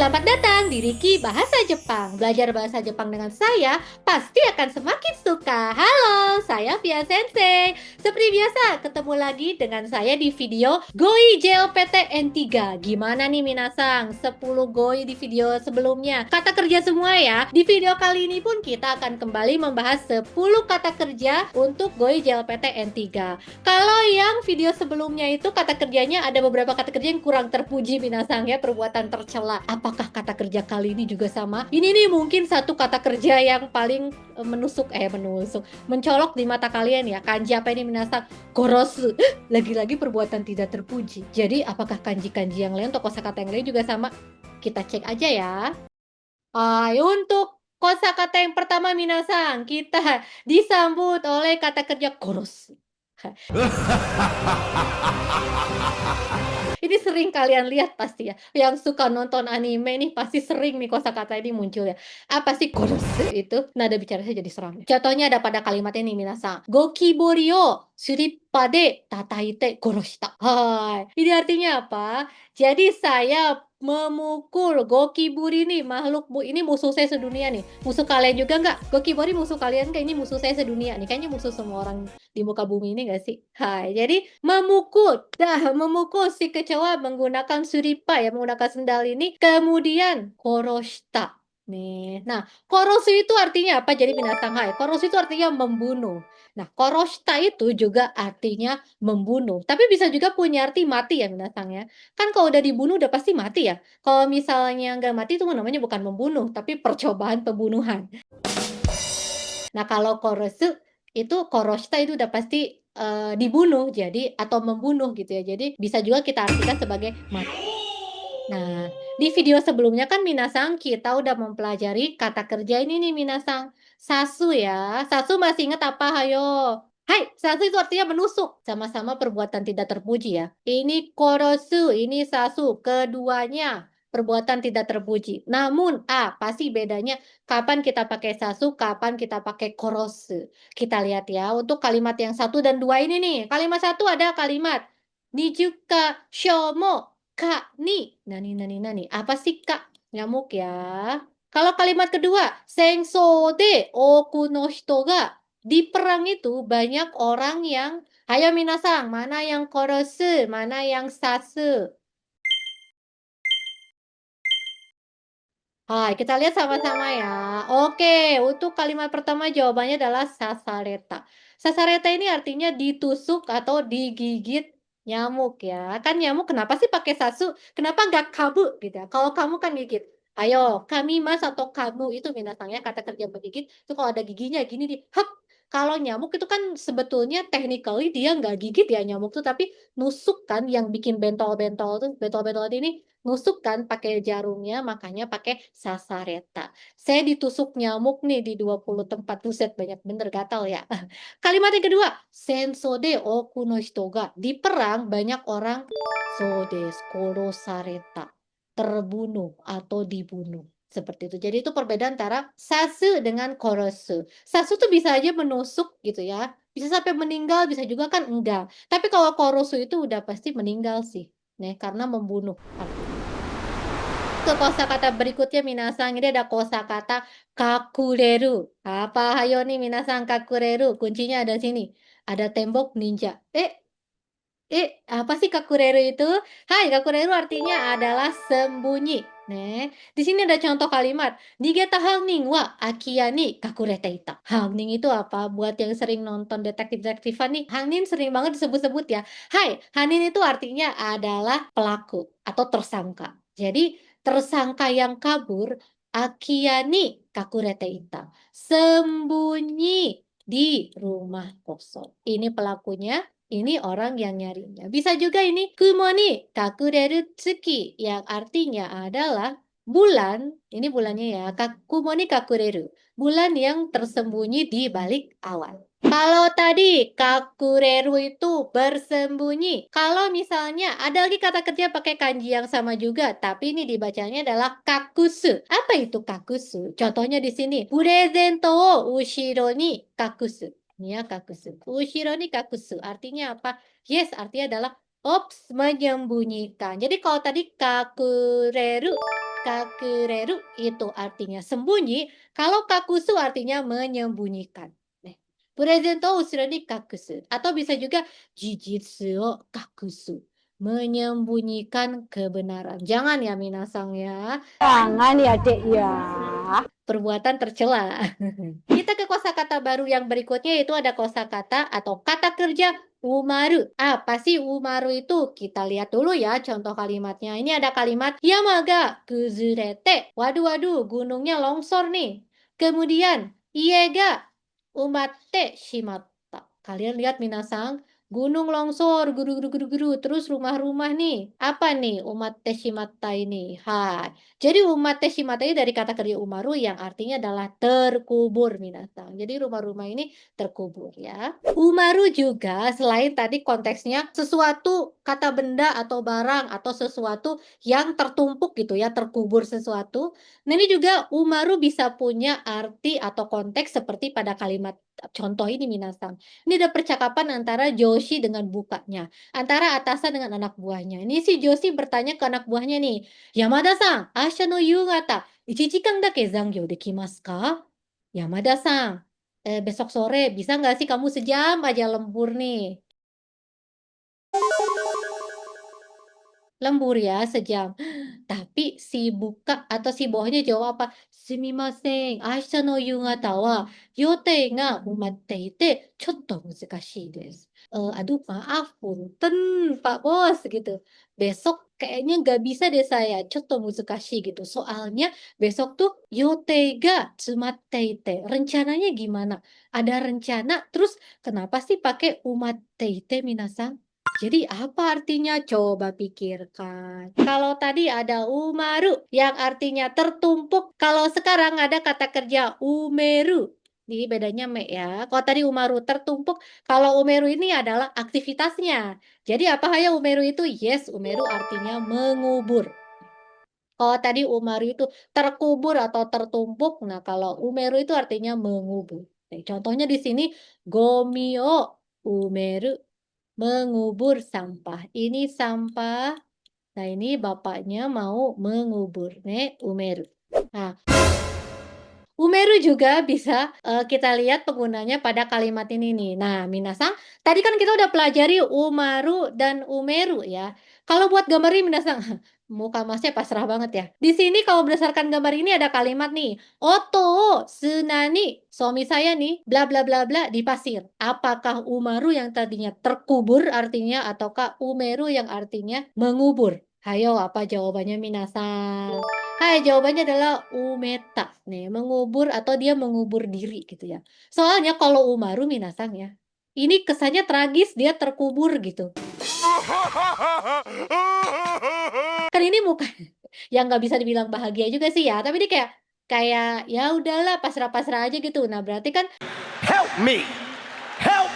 Selamat datang di Riki Bahasa Jepang. Belajar bahasa Jepang dengan saya pasti akan semakin suka. Halo, saya Via Sensei. Seperti biasa, ketemu lagi dengan saya di video Goi JLPTN3. Gimana nih Minasang? 10 Goi di video sebelumnya. Kata kerja semua ya. Di video kali ini pun kita akan kembali membahas 10 kata kerja untuk Goi JLPTN3. Kalau yang video sebelumnya itu kata kerjanya ada beberapa kata kerja yang kurang terpuji Minasang ya, perbuatan tercela. Apakah kata kerja kali ini juga sama? Ini nih mungkin satu kata kerja yang paling mencolok di mata kalian ya. Kanji apa ini Minasang? Korosu. Lagi-lagi perbuatan tidak terpuji. Jadi apakah kanji-kanji yang lain atau kosakata yang lain juga sama? Kita cek aja ya. Untuk kosakata yang pertama Minasang, kita disambut oleh kata kerja korosu. Ini sering kalian lihat pasti ya. Yang suka nonton anime nih pasti sering nih kosakata ini muncul ya. Apa sih korosu itu? Nada bicaranya jadi seram. Contohnya ada pada kalimat ini Minasang. Gokibori o surippa de tataite koroshita. Hai. Ini artinya apa? Jadi saya memukul Gokibori nih ini musuh saya sedunia nih. Musuh kalian juga nggak? Gokibori musuh kalian nggak? Ini musuh saya sedunia nih. Kayaknya musuh semua orang di muka bumi ini nggak sih? Hai, jadi memukul si kecoa menggunakan suripa ya, menggunakan sendal ini, kemudian koroshita. Nih, nah korosu itu artinya apa? Jadi binatang hai. Korosu itu artinya membunuh. Nah, koroshita itu juga artinya membunuh. Tapi bisa juga punya arti mati ya binatangnya. Kan kalau udah dibunuh udah pasti mati ya. Kalau misalnya nggak mati itu namanya bukan membunuh, tapi percobaan pembunuhan. Nah, kalau korosu itu koroshita itu udah pasti dibunuh jadi atau membunuh gitu ya. Jadi bisa juga kita artikan sebagai mati. Nah, di video sebelumnya kan Minasang kita udah mempelajari kata kerja ini nih Minasang. Sasu ya. Sasu masih ingat apa? Hayo. Hai, sasu itu artinya menusuk. Sama-sama perbuatan tidak terpuji ya. Ini korosu, ini sasu. Keduanya perbuatan tidak terpuji. Namun, apa sih bedanya? Kapan kita pakai sasu, kapan kita pakai korosu? Kita lihat ya, untuk kalimat yang satu dan dua ini nih. Kalimat satu ada kalimat Nijuka shomo Kak, nih, nani. Apa sih Kak? Nyamuk ya. Kalau kalimat kedua, Sengso de oku no hito ga. Di perang itu banyak orang yang, ayo minasang, mana yang korosu, mana yang sasu. Hai, kita lihat sama-sama ya. Oke, untuk kalimat pertama jawabannya adalah sasareta. Sasareta ini artinya ditusuk atau digigit nyamuk ya. Kan nyamuk kenapa sih pakai sasu? Kenapa nggak kabu gitu ya? Kalau kamu kan gigit. Ayo, kami mas atau kamu itu binatangnya kata kerja menggigit. Itu kalau ada giginya gini di hap. Kalau nyamuk itu kan sebetulnya technically dia nggak gigit ya nyamuk tuh, tapi nusuk kan yang bikin bentol-bentol tuh. Bentol-bentol ini nusuk kan pakai jarumnya, makanya pakai sasareta. Saya ditusuk nyamuk nih di 20 tempat. Buset, banyak bener gatal ya. Kalimat yang kedua, senso de oku no hito ga. Di perang banyak orang so desu korosareta. Terbunuh atau dibunuh. Seperti itu. Jadi itu perbedaan antara sasu dengan korosu. Sasu tuh bisa aja menusuk gitu ya. Bisa sampai meninggal, bisa juga kan enggak. Tapi kalau korosu itu udah pasti meninggal sih. Nih, karena membunuh artinya. Ke kosakata berikutnya Minasang, ini ada kosakata kakureru. Apa hayo nih Minasang kakureru? Kuncinya ada sini. Ada tembok ninja. Apa sih kakureru itu? Hai, kakureru artinya adalah sembunyi. Nih, di sini ada contoh kalimat. Nigeta hangnin wa akiya ni kakurete ita. Hangnin itu apa? Buat yang sering nonton detektif-detektifan nih, hangnin sering banget disebut-sebut ya. Hai, hangnin itu artinya adalah pelaku atau tersangka. Jadi, tersangka yang kabur, akiya ni kakurete ita. Sembunyi di rumah kosong. Ini pelakunya. Ini orang yang nyarinya. Bisa juga ini kumo ni kakureru tsuki yang artinya adalah bulan. Ini bulannya ya. Kumo ni kakureru. Bulan yang tersembunyi di balik awan. Kalau tadi kakureru itu bersembunyi. Kalau misalnya ada lagi kata kerja pakai kanji yang sama juga, tapi ini dibacanya adalah kakusu. Apa itu kakusu? Contohnya di sini. Purezento o ushiro ni kakusu. Ya, kakusu. Ushiro ni kakusu. Artinya apa? Yes, artinya adalah ops, menyembunyikan. Jadi kalau tadi kakureru kakureru itu artinya sembunyi, kalau kakusu artinya menyembunyikan. Nih, presento o ushiro ni kakusu atau bisa juga jijitsu o kakusu, menyembunyikan kebenaran. Jangan ya minasang ya. Jangan ya, Dek ya. Perbuatan tercela. Kita ke kosakata baru yang berikutnya yaitu ada kosakata atau kata kerja umaru. Apa sih umaru itu? Kita lihat dulu ya contoh kalimatnya. Ini ada kalimat Yamaga kuzurete. Waduh waduh, gunungnya longsor nih. Kemudian iega umatte shimatta. Kalian lihat minasang, gunung longsor, guru guru guru guru. Terus rumah-rumah nih. Apa nih umatte shimatta ini? Hai. Jadi umat Teshimata ini dari kata kerja umaru yang artinya adalah terkubur minatang. Jadi rumah-rumah ini terkubur ya. Umaru juga selain tadi konteksnya sesuatu kata benda atau barang atau sesuatu yang tertumpuk gitu ya, terkubur sesuatu. Nah ini juga umaru bisa punya arti atau konteks seperti pada kalimat contoh ini minasang. Ini ada percakapan antara Joshi dengan bukanya, antara atasan dengan anak buahnya. Ini si Joshi bertanya ke anak buahnya nih, Yamada-san, 明日の夕方、1時間だけ残業できますか? Yamada-san, besok sore bisa nggak sih kamu sejam aja lembur nih? Lembur ya, sejam. Tapi si buka atau si bawahnya jawab apa? Sumimasen, aisha no yugata wa yotei ga umatte ite chotto muzukashii desu. Aduh maaf, punten Pak Bos gitu. Besok kayaknya nggak bisa deh saya, chotto muzukashii gitu. Soalnya besok tuh yotei ga tsumatte ite. Rencananya gimana? Ada rencana, terus kenapa sih pakai umatte ite minasan? Jadi apa artinya? Coba pikirkan. Kalau tadi ada umaru yang artinya tertumpuk, kalau sekarang ada kata kerja umeru. Ini bedanya me ya. Kalau tadi umaru tertumpuk, kalau umeru ini adalah aktivitasnya. Jadi apa ya umeru itu? Yes, umeru artinya mengubur. Kalau tadi umaru itu terkubur atau tertumpuk, nah kalau umeru itu artinya mengubur. Nih, contohnya di sini gomio umeru. Mengubur sampah. Ini sampah. Nah, ini bapaknya mau mengubur. Nek, umeru. Nah, umeru juga bisa kita lihat penggunanya pada kalimat ini nih. Nah, minasang, tadi kan kita udah pelajari umaru dan umeru ya. Kalau buat gambar ini minasang, muka masnya pasrah banget ya. Di sini kalau berdasarkan gambar ini ada kalimat nih, Oto sunani, suami saya nih, bla bla bla bla di pasir. Apakah umaru yang tadinya terkubur artinya ataukah umeru yang artinya mengubur? Hayo, apa jawabannya minasang? Hai, jawabannya adalah umeta. Nih, mengubur atau dia mengubur diri gitu ya. Soalnya kalau umaru minasang ya, ini kesannya tragis, dia terkubur gitu. Kan ini muka yang nggak bisa dibilang bahagia juga sih ya, tapi ini kayak kayak ya udahlah pasrah-pasrah aja gitu. Nah, berarti kan Help me! Help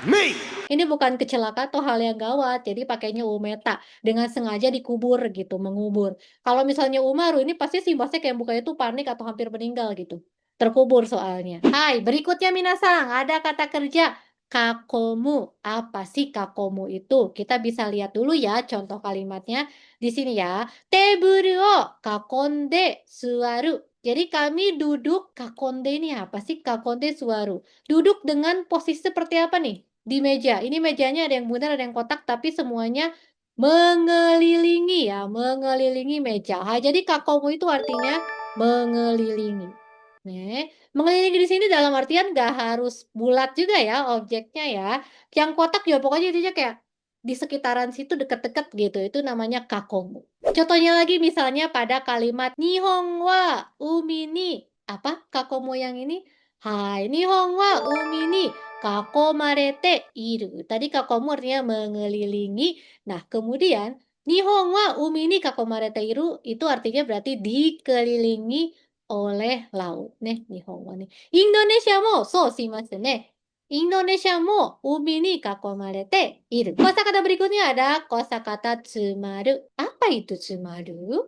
me! ini bukan kecelakaan atau hal yang gawat, jadi pakainya umeta, dengan sengaja dikubur gitu, mengubur. Kalau misalnya umaru, ini pasti si Mbaknya kayak mukanya tuh panik atau hampir meninggal gitu. Terkubur soalnya. Hai, berikutnya minasang, ada kata kerja kakomu. Apa sih kakomu itu? Kita bisa lihat dulu ya contoh kalimatnya. Di sini ya. Teburu o kakonde suaru. Jadi kami duduk kakonde ini apa sih? Kakonde suaru. Duduk dengan posisi seperti apa nih? Di meja. Ini mejanya ada yang bunder, ada yang kotak, tapi semuanya mengelilingi ya, mengelilingi meja. Jadi kakomu itu artinya mengelilingi. Nih, mengelilingi di sini dalam artian nggak harus bulat juga ya objeknya ya. Yang kotak ya pokoknya intinya kayak di sekitaran situ deket-deket gitu. Itu namanya kakomu. Contohnya lagi misalnya pada kalimat Nihon wa umi ni. Apa kakomu yang ini? Hai, Nihon wa umi ni kakomarete iru. Tadi kakomu artinya mengelilingi. Nah, kemudian Nihon wa umi ni kakomarete iru itu artinya berarti dikelilingi oleh laut. Nih, Nihon wa nih. Indonesia mo so shimasu ne. Indonesia mo umi ni kakomarete iru. Kosakata berikutnya ada kosakata tsumaru. Apa itu tsumaru?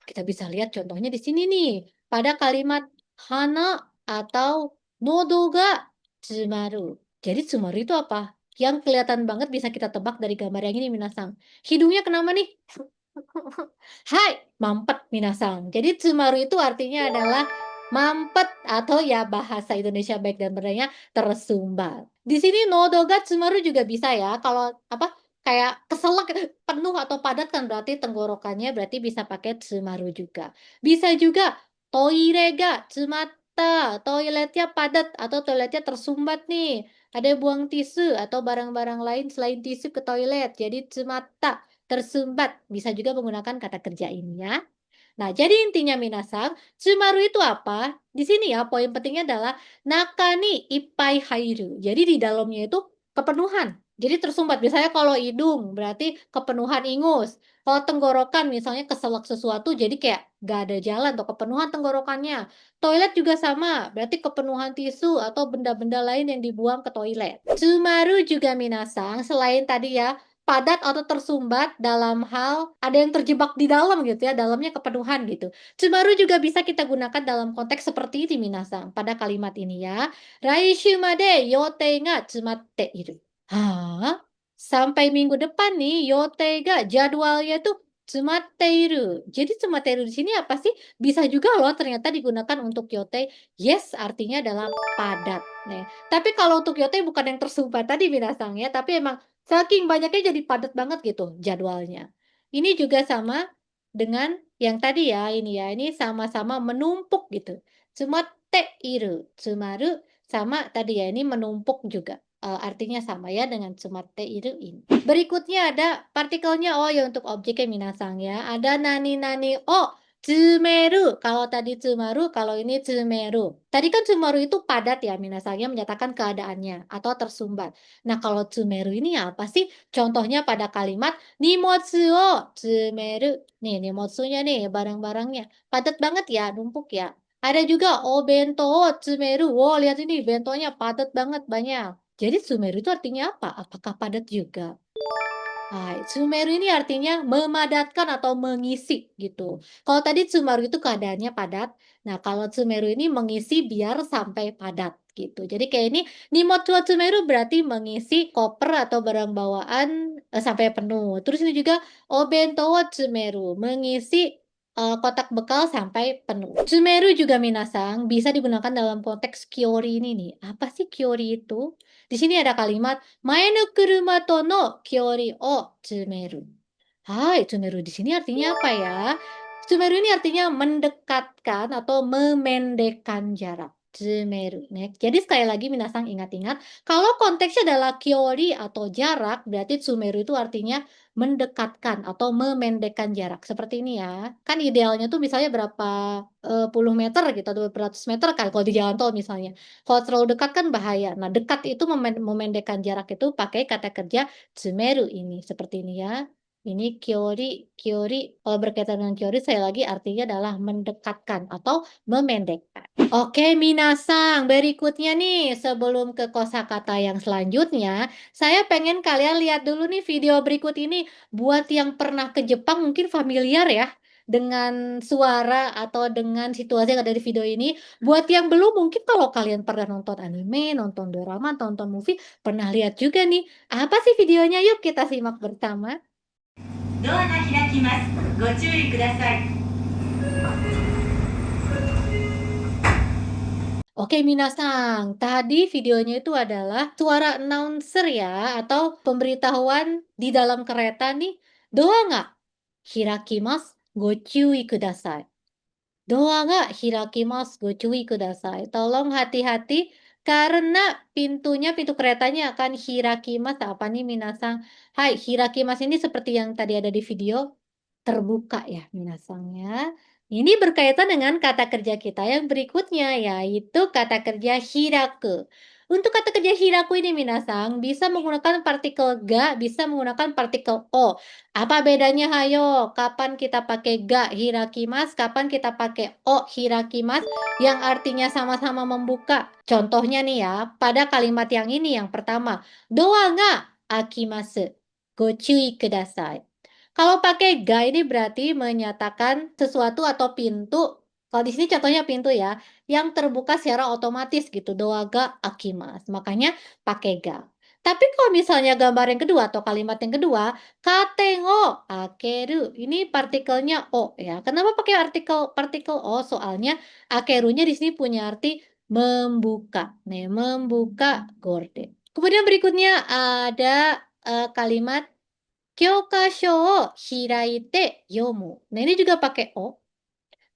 Kita bisa lihat contohnya di sini nih. Pada kalimat hana atau nodo ga tsumaru. Jadi tsumaru itu apa? Yang kelihatan banget bisa kita tebak dari gambar yang ini minasang. Hidungnya kenapa nih? Hai, mampet minasang. Jadi tsumaru itu artinya adalah mampet atau ya bahasa Indonesia baik dan benernya tersumbat. Di sini nodo ga tsumaru juga bisa ya. Kalau apa kayak keselak penuh atau padat kan berarti tenggorokannya berarti bisa pakai tsumaru juga. Bisa juga toire ga tsumatta, toiletnya padat atau toiletnya tersumbat nih. Ada buang tisu atau barang-barang lain selain tisu ke toilet. Jadi tsumatta tersumbat, bisa juga menggunakan kata kerja ini ya. Nah, jadi intinya minasang, tsumaru itu apa? Di sini ya, poin pentingnya adalah nakani ippai hairu. Jadi di dalamnya itu kepenuhan. Jadi tersumbat. Biasanya kalau hidung berarti kepenuhan ingus. Kalau tenggorokan misalnya keselak sesuatu jadi kayak gak ada jalan atau kepenuhan tenggorokannya. Toilet juga sama, berarti kepenuhan tisu atau benda-benda lain yang dibuang ke toilet. Tsumaru juga minasang, selain tadi ya padat atau tersumbat dalam hal ada yang terjebak di dalam gitu ya, dalamnya kepenuhan gitu. Tsumaru juga bisa kita gunakan dalam konteks seperti ini minasang, pada kalimat ini ya. Raishu made yotei ga tsumatte iru. Hah? Sampai minggu depan nih, yotei ga jadwalnya tuh tsumatte iru. Jadi tsumatte iru di sini apa sih? Bisa juga loh ternyata digunakan untuk yotei. Yes, artinya adalah padat. Nih, tapi kalau untuk yotei bukan yang tersumbat tadi minasang ya, tapi emang saking banyaknya jadi padat banget gitu jadwalnya. Ini juga sama dengan yang tadi ya, ini sama-sama menumpuk gitu. Tsumatte iru, tsumaru sama tadi ya, ini menumpuk juga. Artinya sama ya dengan tsumatte iru ini. Berikutnya ada partikelnya o ya untuk objeknya minasang ya. Ada nani-nani o. Tsumeru, kalau tadi tsumaru, kalau ini tsumeru. Tadi kan tsumaru itu padat ya, minasangnya menyatakan keadaannya atau tersumbat. Nah, kalau tsumeru ini apa sih? Contohnya pada kalimat nimotsu o tsumeru. Nih, nimotsunya nih, barang-barangnya. Padat banget ya, numpuk ya. Ada juga o bento o tsumeru. Wow, lihat ini, bentonya padat banget, banyak. Jadi tsumeru itu artinya apa? Apakah padat juga? Hai, tsumeru ini artinya memadatkan atau mengisi gitu. Kalau tadi tsumaru itu keadaannya padat. Nah, kalau tsumeru ini mengisi biar sampai padat gitu. Jadi kayak ini nimotsu wa tsumeru berarti mengisi koper atau barang bawaan sampai penuh. Terus ini juga obento wa tsumeru mengisi kotak bekal sampai penuh. Tsumeru juga minasang bisa digunakan dalam konteks kyori ini nih. Apa sih kyori itu? Di sini ada kalimat 前の車との距離を詰める. Hai, tsumeru di sini artinya apa ya? Tsumeru ini artinya mendekatkan atau memendekkan jarak. Tsumeru. Nek. Jadi sekali lagi minasang ingat-ingat, kalau konteksnya adalah kyori atau jarak, berarti tsumeru itu artinya mendekatkan atau memendekkan jarak. Seperti ini ya. Kan idealnya tuh misalnya berapa puluh meter gitu, atau berapa ratus meter kan kalau di jalan tol misalnya. Kalau terlalu dekat kan bahaya. Nah, dekat itu memendekkan jarak itu pakai kata kerja tsumeru ini. Seperti ini ya. Ini kyori, kyori. Kalau berkaitan dengan kyori, saya lagi artinya adalah mendekatkan atau memendekkan. Oke, minasang. Berikutnya nih, sebelum ke kosakata yang selanjutnya, saya pengen kalian lihat dulu nih video berikut ini. Buat yang pernah ke Jepang mungkin familiar ya dengan suara atau dengan situasi yang ada di video ini. Buat yang belum, mungkin kalau kalian pernah nonton anime, nonton drama, nonton movie, pernah lihat juga nih. Apa sih videonya? Yuk kita simak bersama. ドアが開きます。ご注意ください。Oke, minasang. Tadi videonya itu adalah suara announcer ya, atau pemberitahuan di dalam kereta nih. Doa nggak? Hirakimasu, gochūi kudasai. Doa nggak? Hirakimasu, gochūi kudasai. Tolong hati-hati karena pintu keretanya akan hirakimasu. Apa nih minasang? Hai, hirakimasu ini seperti yang tadi ada di video, terbuka ya minasang ya. Ini berkaitan dengan kata kerja kita yang berikutnya, yaitu kata kerja hiraku. Untuk kata kerja hiraku ini minasang bisa menggunakan partikel ga, bisa menggunakan partikel o. Apa bedanya hayo? Kapan kita pakai ga hirakimas, kapan kita pakai o hirakimas yang artinya sama-sama membuka. Contohnya nih ya, pada kalimat yang ini yang pertama, doa ga akimasu. Gochūi kudasai. Kalau pakai ga ini berarti menyatakan sesuatu atau pintu. Kalau di sini contohnya pintu ya, yang terbuka secara otomatis gitu. Doa ga akimas. Makanya pakai ga. Tapi kalau misalnya gambar yang kedua atau kalimat yang kedua, katen o akeru, ini partikelnya o ya. Kenapa pakai partikel o? Soalnya akerunya di sini punya arti membuka. Nih, membuka gorden. Kemudian berikutnya ada kalimat kyokasho o hiraite yomu. Nah, ini juga pakai o.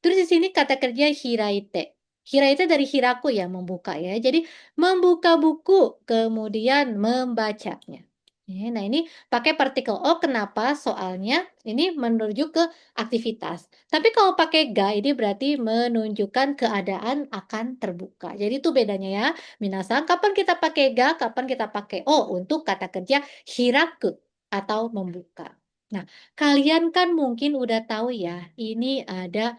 Terus di sini kata kerja hiraite. Hiraite dari hiraku ya, membuka ya. Jadi membuka buku, kemudian membacanya. Nah, ini pakai partikel o, kenapa? Soalnya ini menunjuk ke aktivitas. Tapi kalau pakai ga, ini berarti menunjukkan keadaan akan terbuka. Jadi itu bedanya ya. Minasan, kapan kita pakai ga, kapan kita pakai o untuk kata kerja hiraku atau membuka. Nah, kalian kan mungkin udah tahu ya, ini ada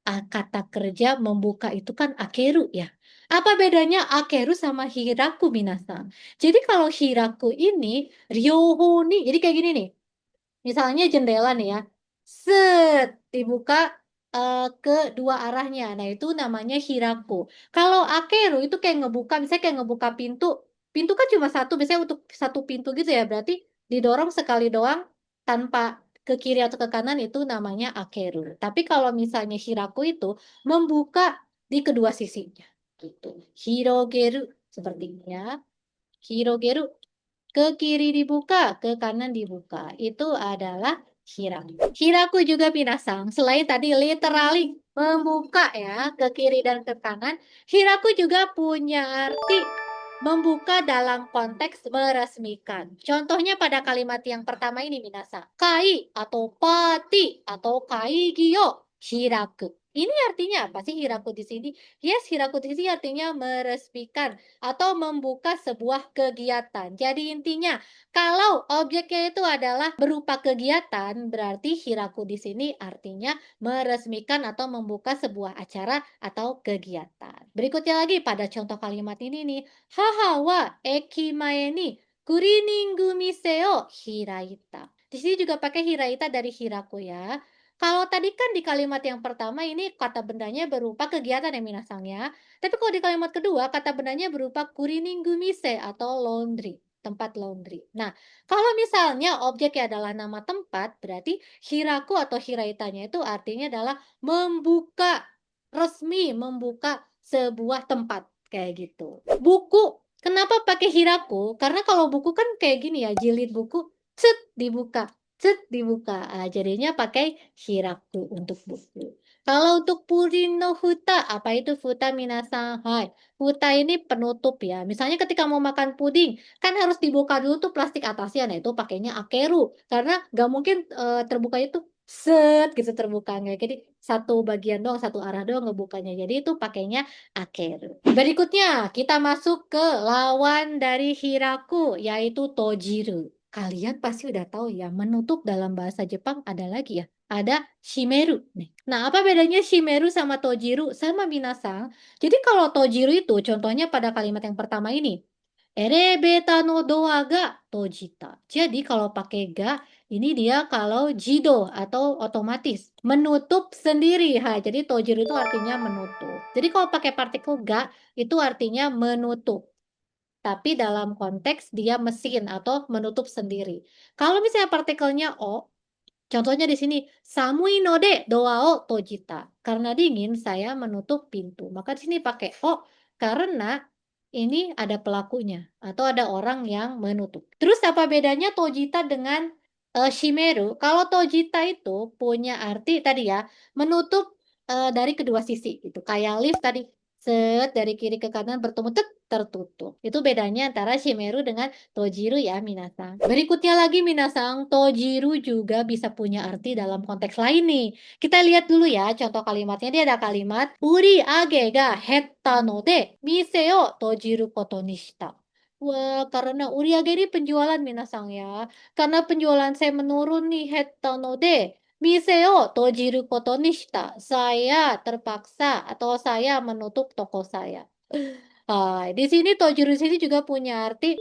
kata kerja membuka itu kan akeru ya. Apa bedanya akeru sama hiraku minasan? Jadi kalau hiraku ini ryoho ni, jadi kayak gini nih. Misalnya jendela nih ya. Set dibuka ke dua arahnya. Nah, itu namanya hiraku. Kalau akeru itu kayak ngebuka, misalnya kayak ngebuka pintu. Pintu kan cuma satu, biasanya untuk satu pintu gitu ya. Berarti didorong sekali doang tanpa ke kiri atau ke kanan itu namanya akeru. Tapi kalau misalnya hiraku itu membuka di kedua sisinya gitu. Hirogeru seperti ini ya. Hirogeru, ke kiri dibuka, ke kanan dibuka. Itu adalah hiraku. Hiraku juga pinasang. Selain tadi literally membuka ya ke kiri dan ke kanan, hiraku juga punya arti membuka dalam konteks meresmikan. Contohnya pada kalimat yang pertama ini minasa. Kai atau pati atau kai gyo hiraku. Ini artinya apa sih hiraku di sini? Yes, hiraku di sini artinya meresmikan atau membuka sebuah kegiatan. Jadi intinya, kalau objeknya itu adalah berupa kegiatan, berarti hiraku di sini artinya meresmikan atau membuka sebuah acara atau kegiatan. Berikutnya lagi pada contoh kalimat ini nih, haha wa eki mae ni kuriningu mise o hiraita. Di sini juga pakai hiraita dari hiraku ya. Kalau tadi kan di kalimat yang pertama ini kata bendanya berupa kegiatan ya minasang ya. Tapi kalau di kalimat kedua, kata bendanya berupa kurining gumise atau laundry, tempat laundry. Nah, kalau misalnya objeknya adalah nama tempat, berarti hiraku atau hiraitanya itu artinya adalah membuka, resmi membuka sebuah tempat, kayak gitu. Buku, kenapa pakai hiraku? Karena kalau buku kan kayak gini ya, jilid buku, cet, dibuka. Cet, dibuka. Jadinya pakai hiraku untuk buku. Kalau untuk purin no futa, apa itu futa minasan? Hai, futa ini penutup ya. Misalnya ketika mau makan puding, kan harus dibuka dulu tuh plastik atasnya. Nah, itu pakainya akeru. Karena nggak mungkin terbuka itu set gitu terbuka nggak. Jadi satu bagian doang, satu arah doang ngebukanya. Jadi itu pakainya akeru. Berikutnya, kita masuk ke lawan dari hiraku, yaitu tojiru. Kalian pasti udah tahu ya, menutup dalam bahasa Jepang ada lagi ya. Ada shimeru nih. Nah, apa bedanya shimeru sama tojiru? Sama minasang. Jadi kalau tojiru itu contohnya pada kalimat yang pertama ini. Elevator no doa ga tojita. Jadi kalau pakai ga, ini dia kalau jido atau otomatis. Menutup sendiri. Jadi tojiru itu artinya menutup. Jadi kalau pakai partikel ga, itu artinya menutup. Tapi dalam konteks dia mesin atau menutup sendiri. Kalau misalnya partikelnya O, contohnya di sini, samui no de doa o tojita. Karena dingin, saya menutup pintu. Maka di sini pakai O, karena ini ada pelakunya atau ada orang yang menutup. Terus apa bedanya tojita dengan shimeru? Kalau tojita itu punya arti tadi ya, menutup dari kedua sisi. Itu kayak lift tadi. Set dari kiri ke kanan bertemu tertutup. Itu bedanya antara shimeru dengan tojiru ya minasang. Berikutnya lagi minasang, tojiru juga bisa punya arti dalam konteks lain nih. Kita lihat dulu ya contoh kalimatnya. Dia ada kalimat uri age ga hetta no de mise o tojiru koto ni shita. Wah, karena uriage ini penjualan minasang ya. Karena penjualan saya menurun nih hetta no de mise o tojiru koto ni shita. Saya terpaksa atau saya menutup toko saya. Di sini tojiru di sini juga punya arti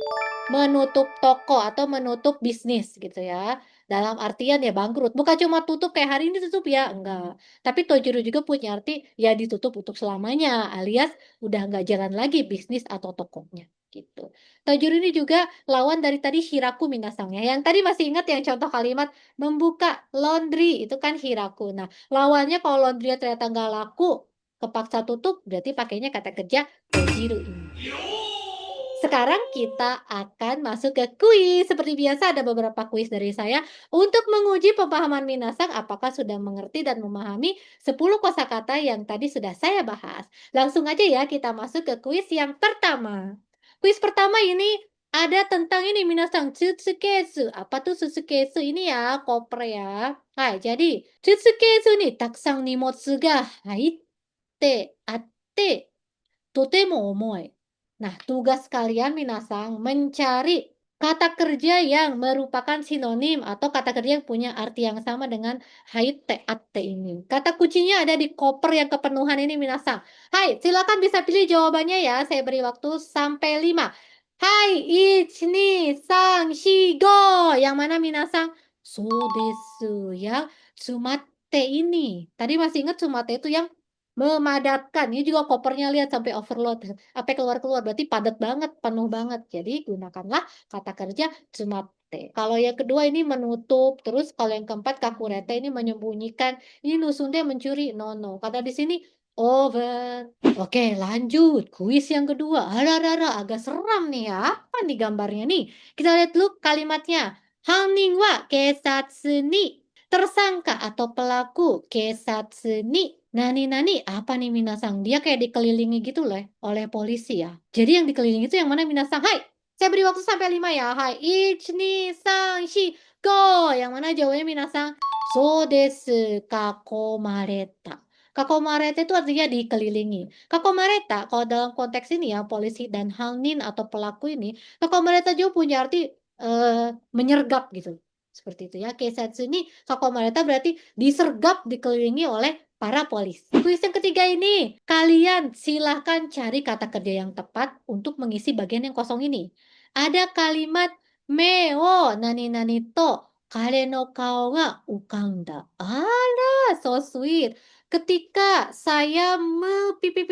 menutup toko atau menutup bisnis gitu ya. Dalam artian ya bangkrut. Bukan cuma tutup kayak hari ini tutup ya, enggak. Tapi tojiru juga punya arti ya ditutup untuk selamanya alias udah enggak jalan lagi bisnis atau tokonya. gitu. Tojuru ini juga lawan dari tadi hiraku minasang ya. Yang tadi masih ingat yang contoh kalimat membuka laundry itu kan hiraku. Nah, lawannya kalau laundry ternyata nggak laku, kepaksa tutup, berarti pakainya kata kerja tojiru ini. Sekarang kita akan masuk ke kuis. Seperti biasa ada beberapa kuis dari saya untuk menguji pemahaman minasang apakah sudah mengerti dan memahami 10 kosakata yang tadi sudah saya bahas. Langsung aja ya kita masuk ke kuis yang pertama. Kuis pertama ini ada tentang ini minasang tsutsukesu. Apa tuh tsutsukesu ini ya? Koper ya. Hai, jadi tsutsukesu nih takusang nimotsu ga haitte atte totemo omoi. Nah, tugas kalian minasang mencari kata kerja yang merupakan sinonim atau kata kerja yang punya arti yang sama dengan haite atte ini. Kata kuncinya ada di koper yang kepenuhan ini minasang. Hai, silakan bisa pilih jawabannya ya. Saya beri waktu sampai 5. Hai, 1, 2, 3, 4, go. Yang mana minasang? So desu. Yang sumatte ini. Tadi masih ingat sumatte itu yang memadatkan, ini juga kopernya lihat sampai overload, sampai keluar-keluar, berarti padat banget, penuh banget. Jadi gunakanlah kata kerja tsumatte. Kalau yang kedua ini menutup, terus kalau yang keempat kakurete ini menyembunyikan, ini nusunde mencuri, no. Kata di sini over. Oke, lanjut. Kuis yang kedua. Ararara, agak seram nih ya. Apa nih gambarnya nih? Kita lihat dulu kalimatnya. Hanning wa keisatsu ni. Tersangka atau pelaku keisatsu ni nani, apa nih minasang? Dia kayak dikelilingi gitu loh oleh polisi ya. Jadi yang dikelilingi itu yang mana minasang? Hai, saya beri waktu sampai 5 ya. Hai, 1, 2, 3, 4, go. Yang mana jawabannya minasang? So desu, kakomareta. Kakomareta itu artinya dikelilingi. Kakomareta, kalau dalam konteks ini ya, polisi dan halnin atau pelaku ini, kakomareta juga punya arti menyergap gitu. Seperti itu ya. Keisatsu ini kakomareta berarti disergap, dikelilingi oleh para polisi. Kuis yang ketiga ini, kalian silahkan cari kata kerja yang tepat untuk mengisi bagian yang kosong ini. Ada kalimat me o nani to kare no kao ga ukanda. Alah, so sweet. Ketika saya mepip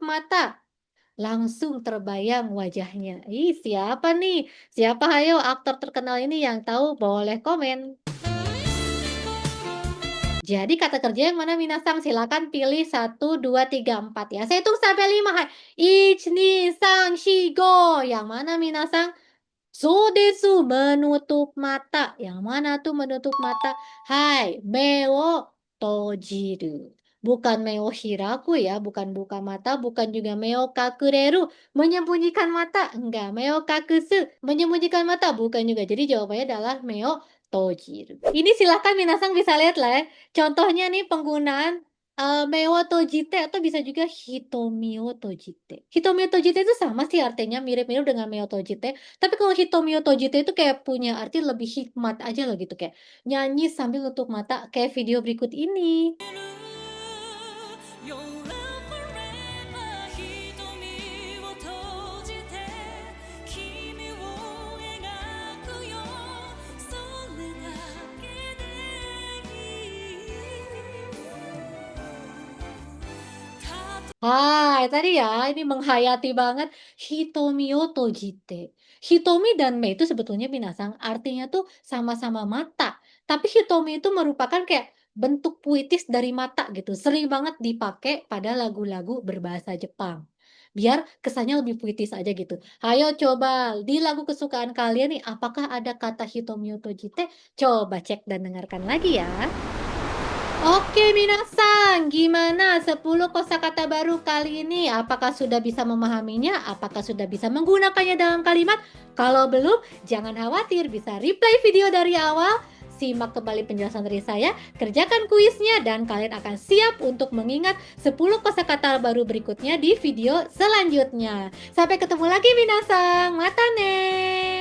mata, langsung terbayang wajahnya. Ih, siapa nih? Siapa hayo aktor terkenal ini yang tahu boleh komen. Jadi kata kerja yang mana minasang? Silakan pilih 1, 2, 3, 4 ya. Saya hitung sampai 5. Hai. 1, 2, 3, 4, go. Yang mana minasang? So desu, menutup mata. Yang mana tuh menutup mata? Hai, me wo tojiru. Bukan me wo hiraku ya, bukan buka mata, bukan juga me wo kakureru, menyembunyikan mata. Enggak, me wo kakusu, menyembunyikan mata, bukan juga. Jadi jawabannya adalah me wo tojiru. Ini silahkan minasang bisa lihat lah ya. Contohnya nih penggunaan me wo tojite atau bisa juga hitomi wo tojite. Hitomi wo tojite itu sama sih artinya, mirip-mirip dengan me wo tojite. Tapi kalau hitomi wo tojite itu kayak punya arti lebih hikmat aja loh gitu, kayak nyanyi sambil nutup mata kayak video berikut ini. Your love forever 瞳を閉じて君を描くよそれだけでいい Tadi ya, ini menghayati banget hitomi wo tojite. Hitomi dan me itu sebetulnya minasang artinya tuh sama-sama mata. Tapi hitomi itu merupakan kayak bentuk puitis dari mata gitu. Sering banget dipakai pada lagu-lagu berbahasa Jepang. Biar kesannya lebih puitis aja gitu. Ayo coba di lagu kesukaan kalian nih, apakah ada kata hitomi wo tojite? Coba cek dan dengarkan lagi ya. Oke minasang, gimana 10 kosakata baru kali ini? Apakah sudah bisa memahaminya? Apakah sudah bisa menggunakannya dalam kalimat? Kalau belum, jangan khawatir, bisa replay video dari awal, simak kembali penjelasan dari saya, kerjakan kuisnya, dan kalian akan siap untuk mengingat 10 kosakata baru berikutnya di video selanjutnya. Sampai ketemu lagi minasang, matane!